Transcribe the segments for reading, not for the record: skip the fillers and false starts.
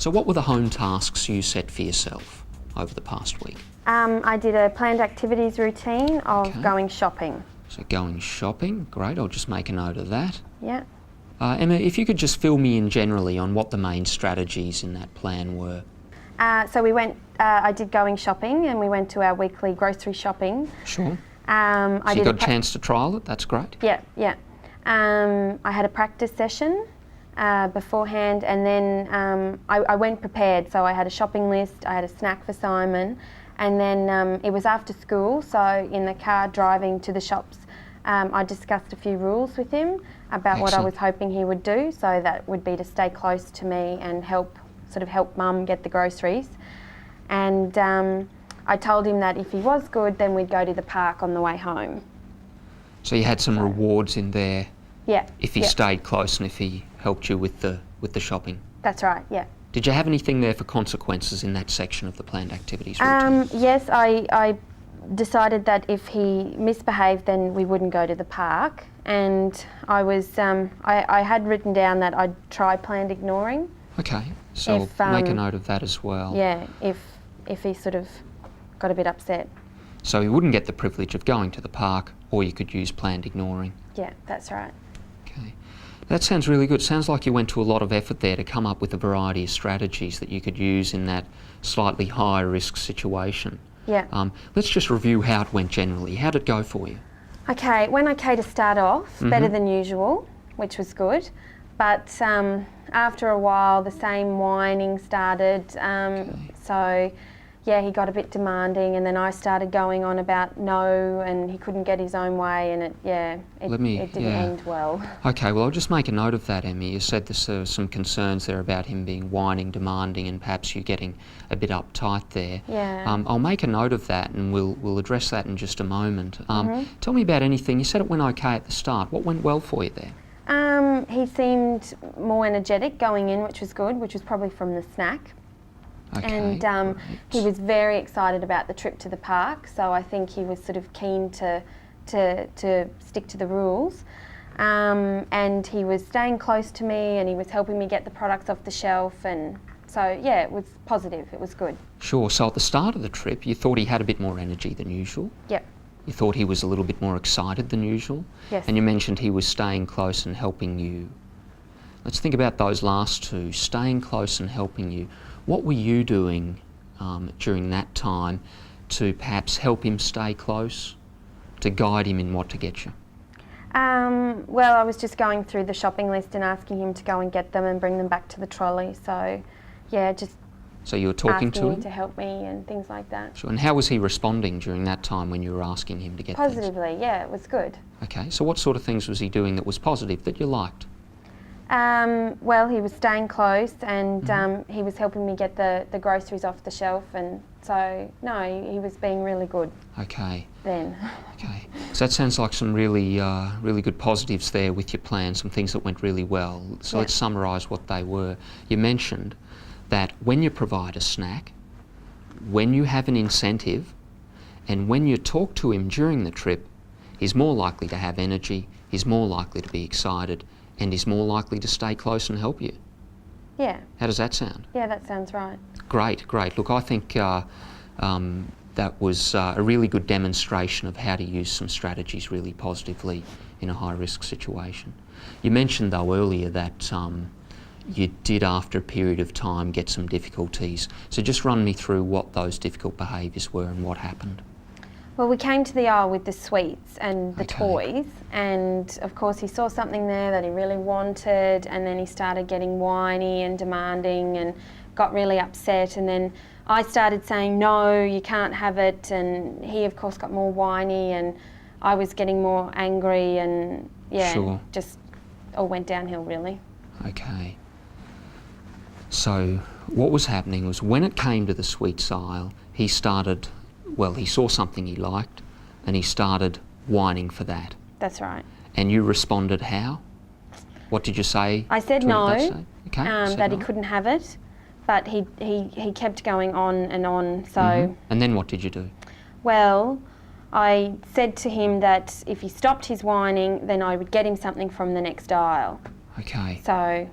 So what were the home tasks you set for yourself over the past week? I did a planned activities routine of going shopping. So going shopping, great, I'll just make a note of that. Yeah. Emma, if you could just fill me in generally on what the main strategies in that plan were. So we went, I did going shopping and we went to our weekly grocery shopping. Sure. I So you did got a chance to trial it, that's great. Yeah, yeah. I had a practice session beforehand, and then I went prepared. So I had a shopping list, I had a snack for Simon, and then it was after school, so in the car driving to the shops, I discussed a few rules with him about what I was hoping he would do. So that would be to stay close to me and help Mum get the groceries. And I told him that if he was good, then we'd go to the park on the way home. So you had some rewards in there. Yeah. If he stayed close and if he helped you with the shopping. That's right. Yeah. Did you have anything there for consequences in that section of the planned activities routine? Yes, I decided that if he misbehaved, then we wouldn't go to the park. And I was, I had written down that I'd try planned ignoring. Okay, so I'll make a note of that as well. Yeah, if he sort of got a bit upset. So he wouldn't get the privilege of going to the park, or you could use planned ignoring. Yeah, that's right. Okay. That sounds really good. Sounds like you went to a lot of effort there to come up with a variety of strategies that you could use in that slightly higher risk situation. Yeah. Let's just review how it went generally. How did it go for you? Okay, went okay to start off, better than usual, which was good. But after a while, the same whining started. So, yeah, he got a bit demanding, and then I started going on about no, and he couldn't get his own way, and it didn't end well. Okay, well, I'll just make a note of that, Emmy. You said there's some concerns there about him being whining, demanding, and perhaps you getting a bit uptight there. Yeah. I'll make a note of that, and we'll address that in just a moment. Tell me about anything. You said it went okay at the start. What went well for you there? He seemed more energetic going in, which was good, which was probably from the snack. Okay, and he was very excited about the trip to the park, so I think he was sort of keen to stick to the rules. And he was staying close to me, and he was helping me get the products off the shelf, and so yeah, it was positive, it was good. Sure, so at the start of the trip you thought he had a bit more energy than usual? Yep. You thought he was a little bit more excited than usual? Yes. And you mentioned he was staying close and helping you. Let's think about those last two, staying close and helping you. What were you doing during that time to perhaps help him stay close, to guide him in what to get you? Well, I was just going through the shopping list and asking him to go and get them and bring them back to the trolley. So, yeah, just so you were talking to him to help me and things like that. Sure. And how was he responding during that time when you were asking him to get Positively, things? Yeah, it was good. Okay, so what sort of things was he doing that was positive, that you liked? Well, he was staying close, and he was helping me get the groceries off the shelf, and so, no, he was being really good. Okay. Then. Okay. So that sounds like some really good positives there with your plan, some things that went really well. So let's summarise what they were. You mentioned that when you provide a snack, when you have an incentive, and when you talk to him during the trip, he's more likely to have energy, he's more likely to be excited, and he's more likely to stay close and help you. Yeah. How does that sound? Yeah, that sounds right. Great, great. Look, I think that was a really good demonstration of how to use some strategies really positively in a high-risk situation. You mentioned, though, earlier that you did, after a period of time, get some difficulties. So just run me through what those difficult behaviours were and what happened. Well, we came to the aisle with the sweets and the toys, and of course he saw something there that he really wanted, and then he started getting whiny and demanding and got really upset, and then I started saying, no, you can't have it, and he of course got more whiny, and I was getting more angry, and just all went downhill really. Okay. So what was happening was when it came to the sweets aisle, he started, well, he saw something he liked and he started whining for that. That's right. And you responded how? What did you say? I said no, that no. he couldn't have it, but he kept going on and on, so... And then what did you do? Well, I said to him that if he stopped his whining, then I would get him something from the next aisle. Okay. So,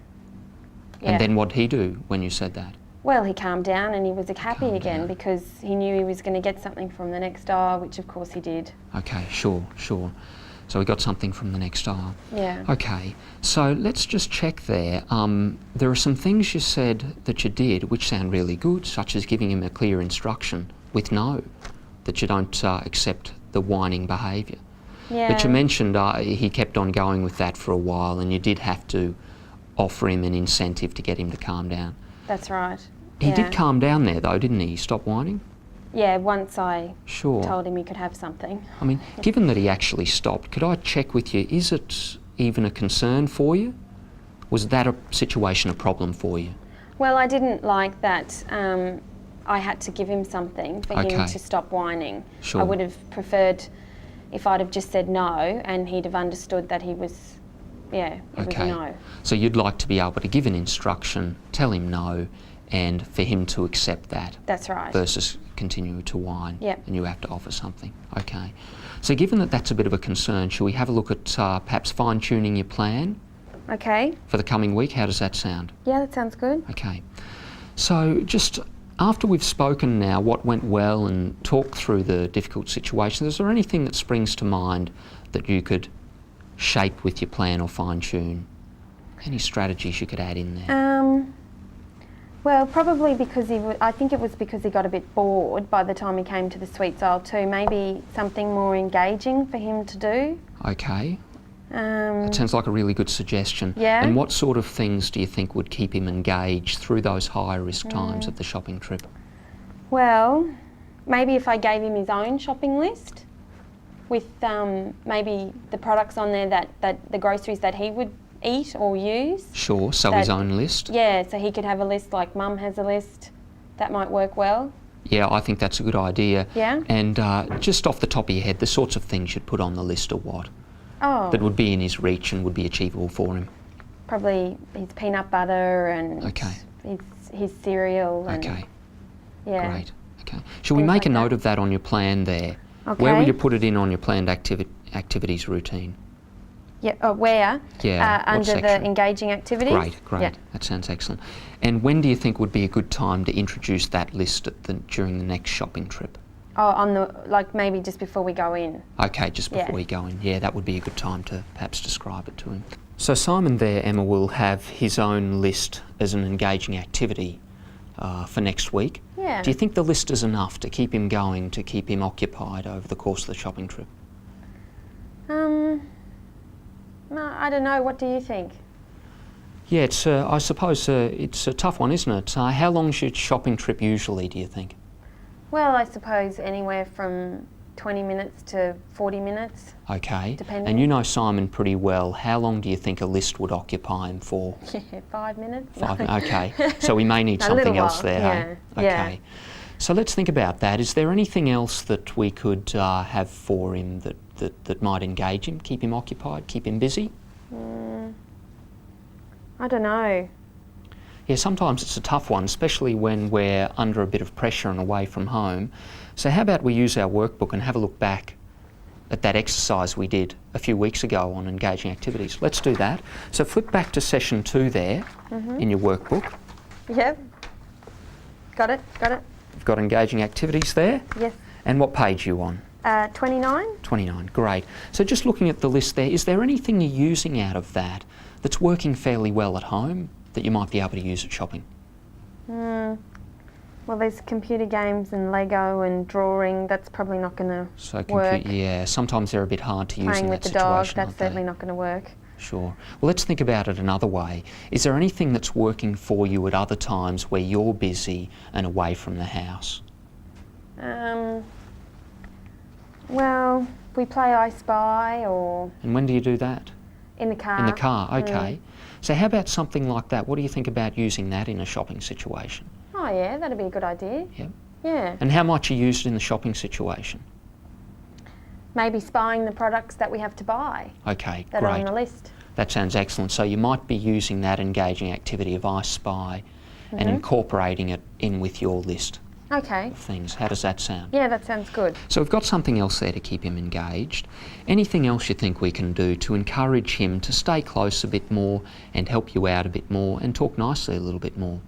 yeah. And then what did he do when you said that? Well, he calmed down and he was happy Calmed again down. because he knew he was going to get something from the next aisle, which of course he did. Okay, sure. So we got something from the next aisle. Yeah. Okay, so let's just check there. There are some things you said that you did which sound really good, such as giving him a clear instruction with no, that you don't accept the whining behaviour. Yeah. But you mentioned he kept on going with that for a while, and you did have to offer him an incentive to get him to calm down. That's right. He Yeah. did calm down there though, didn't he? Stop whining? Yeah, once I Sure. told him he could have something. I mean, given that he actually stopped, could I check with you, is it even a concern for you? Was that a situation a problem for you? Well, I didn't like that I had to give him something for him Okay. to stop whining. Sure. I would have preferred if I'd have just said no and he'd have understood that he was, it was a no. So you'd like to be able to give an instruction, tell him no, and for him to accept that That's right. versus continue to whine, Yep. and you have to offer something. Okay. So given that that's a bit of a concern, shall we have a look at perhaps fine-tuning your plan Okay. for the coming week? How does that sound? Yeah, that sounds good. Okay. So just after we've spoken now what went well and talked through the difficult situation, is there anything that springs to mind that you could shape with your plan or fine-tune? Any strategies you could add in there? Well, probably because I think it was because he got a bit bored by the time he came to the sweets aisle too. Maybe something more engaging for him to do. Okay. Um, That sounds like a really good suggestion. Yeah. And what sort of things do you think would keep him engaged through those high-risk times of the shopping trip? well, maybe if I gave him his own shopping list with maybe the products on there that the groceries that he would eat or use. Sure, so his own list? Yeah, so he could have a list like Mum has a list. That might work well. Yeah, I think that's a good idea. Yeah. And just off the top of your head, the sorts of things you'd put on the list are what? Oh, That would be in his reach and would be achievable for him. probably his peanut butter and Okay. his cereal. And, Okay, Yeah. great. Okay. Shall we Things make a like note that. of that on your plan there? Okay. Where will you put it in on your planned activities routine? Yeah. Where? Yeah, what Under section? the engaging activities. Great. Yeah. That sounds excellent. And when do you think would be a good time to introduce that list during the next shopping trip? Oh, maybe just before we go in. Okay, just before Yeah. we go in. Yeah, that would be a good time to perhaps describe it to him. So Simon there, Emma, will have his own list as an engaging activity for next week. Yeah. Do you think the list is enough to keep him going, to keep him occupied over the course of the shopping trip? No, I don't know. What do you think? Yeah, it's. I suppose it's a tough one, isn't it? How long's your shopping trip usually, do you think? Well, I suppose anywhere from 20 minutes to 40 minutes. Okay. Depending. And you know Simon pretty well. How long do you think a list would occupy him for? Yeah, 5 minutes. 5 minutes. Okay. So we may need A something little else while, there, hey? yeah, yeah. Okay. So let's think about that. Is there anything else that we could have for him that might engage him, keep him occupied, keep him busy? I don't know. Yeah, sometimes it's a tough one, especially when we're under a bit of pressure and away from home. So how about we use our workbook and have a look back at that exercise we did a few weeks ago on engaging activities. Let's do that. So flip back to session 2 there in your workbook. Yep. Got it. You've got engaging activities there. Yes. And what page are you on? 29. 29, great. So just looking at the list there, is there anything you're using out of that that's working fairly well at home that you might be able to use at shopping? Well, there's computer games and Lego and drawing. That's probably not going to So work. yeah, sometimes they're a bit hard to use Playing in with that the dog, situation, that's aren't they? certainly not going to work. Sure. Well, let's think about it another way. Is there anything that's working for you at other times where you're busy and away from the house? Well, we play I Spy or And when do you do that? in the car. In the car, okay. So how about something like that? What do you think about using that in a shopping situation? Oh yeah, that'd be a good idea. Yep. Yeah. And how might you use it in the shopping situation? Maybe spying the products that we have to buy Okay, that are on great. the list. That sounds excellent. So you might be using that engaging activity of I Spy and incorporating it in with your list Okay. of things. How does that sound? Yeah, that sounds good. So we've got something else there to keep him engaged. Anything else you think we can do to encourage him to stay close a bit more and help you out a bit more and talk nicely a little bit more?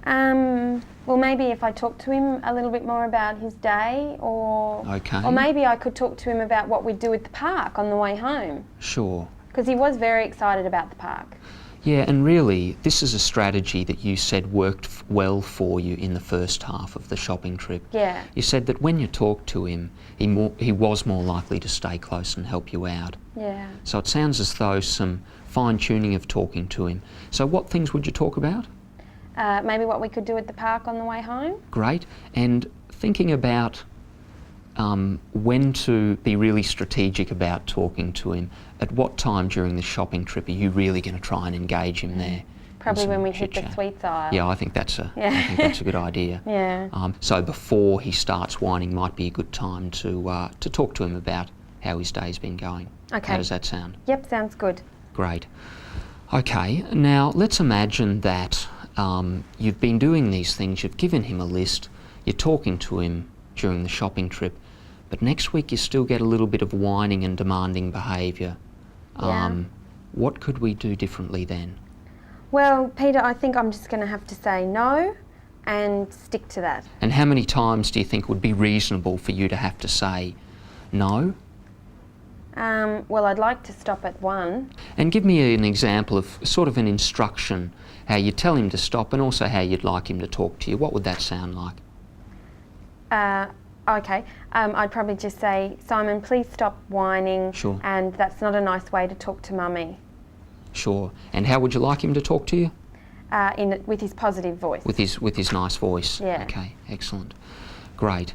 Well, maybe if I talk to him a little bit more about his day, or Okay. maybe I could talk to him about what we'd do at the park on the way home, Sure. because he was very excited about the park. Yeah, and really, this is a strategy that you said worked well for you in the first half of the shopping trip. Yeah. You said that when you talked to him, he was more likely to stay close and help you out. Yeah. So it sounds as though some fine-tuning of talking to him. So what things would you talk about? Maybe what we could do at the park on the way home. Great. And thinking about when to be really strategic about talking to him. At what time during the shopping trip are you really going to try and engage him there? Probably in when some we hit the chit-chat? sweets aisle. Yeah, I think that's a good idea. Yeah. So before he starts whining might be a good time to talk to him about how his day's been going. Okay. How does that sound? Yep, sounds good. Great. Okay, now let's imagine that you've been doing these things, you've given him a list, you're talking to him during the shopping trip, but next week you still get a little bit of whining and demanding behaviour. Yeah. What could we do differently then? Well, Peter, I think I'm just going to have to say no and stick to that. And how many times do you think would be reasonable for you to have to say no? Well, I'd like to stop at 1. And give me an example of sort of an instruction, how you tell him to stop and also how you'd like him to talk to you. What would that sound like? Okay, I'd probably just say, Simon, please stop whining. Sure. And that's not a nice way to talk to Mummy. Sure. And how would you like him to talk to you? With his positive voice. With his nice voice. Yeah. Okay, excellent. Great.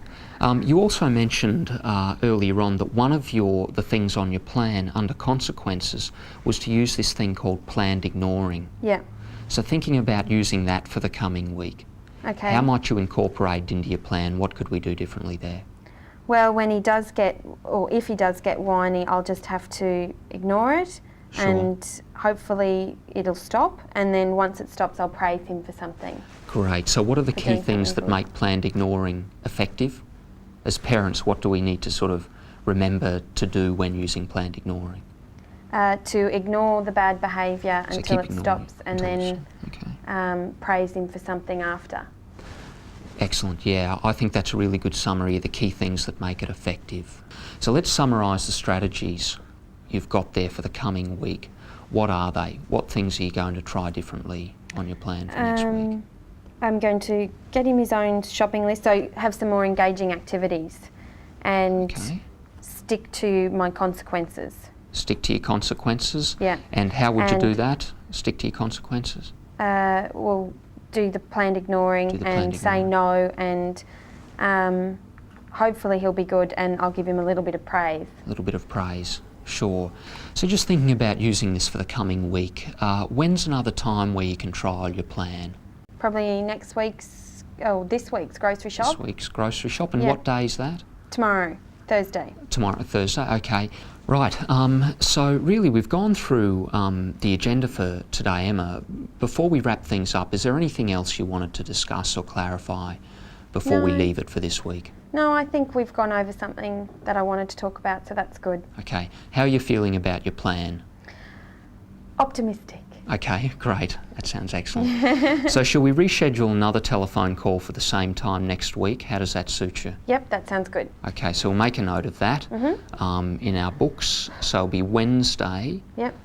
You also mentioned earlier on that one of the things on your plan under consequences was to use this thing called planned ignoring. Yeah. So thinking about using that for the coming week. Okay. How might you incorporate into your plan? What could we do differently there? Well, when he does get, or if he does get whiny, I'll just have to ignore it. Sure. And hopefully it'll stop, and then once it stops I'll praise him for something. Great. So what are the key doing things something that good. make planned ignoring effective? As parents, what do we need to sort of remember to do when using planned ignoring? To ignore the bad behaviour So until keep it ignoring stops, and until it's- then Okay. praise him for something after. Excellent, yeah. I think that's a really good summary of the key things that make it effective. So let's summarise the strategies you've got there for the coming week. What are they? What things are you going to try differently on your plan for next week? I'm going to get him his own shopping list, so have some more engaging activities, and Okay. stick to my consequences. Stick to your consequences? Yeah. And how would you do And- that? Stick to your consequences? We'll do the planned ignoring Do the planned and say no, and hopefully he'll be good, and I'll give him a little bit of praise. A little bit of praise, sure. So just thinking about using this for the coming week, when's another time where you can trial your plan? Probably this week's grocery shop. This week's grocery shop, and Yeah. what day is that? Tomorrow, Thursday. Tomorrow, Thursday, okay. Right, so really we've gone through the agenda for today, Emma. Before we wrap things up, is there anything else you wanted to discuss or clarify before we No. leave it for this week? No, I think we've gone over something that I wanted to talk about, so that's good. Okay, how are you feeling about your plan? Optimistic. Okay, great. That sounds excellent. So shall we reschedule another telephone call for the same time next week? How does that suit you? Yep, that sounds good. Okay, so we'll make a note of that in our books. So it'll be Wednesday Yep,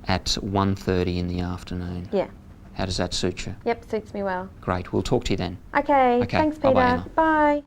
at 1:30 in the afternoon. yeah. How does that suit you? Yep, suits me well. Great, we'll talk to you then. Okay, Okay, thanks bye-bye, Peter. Emma. Bye.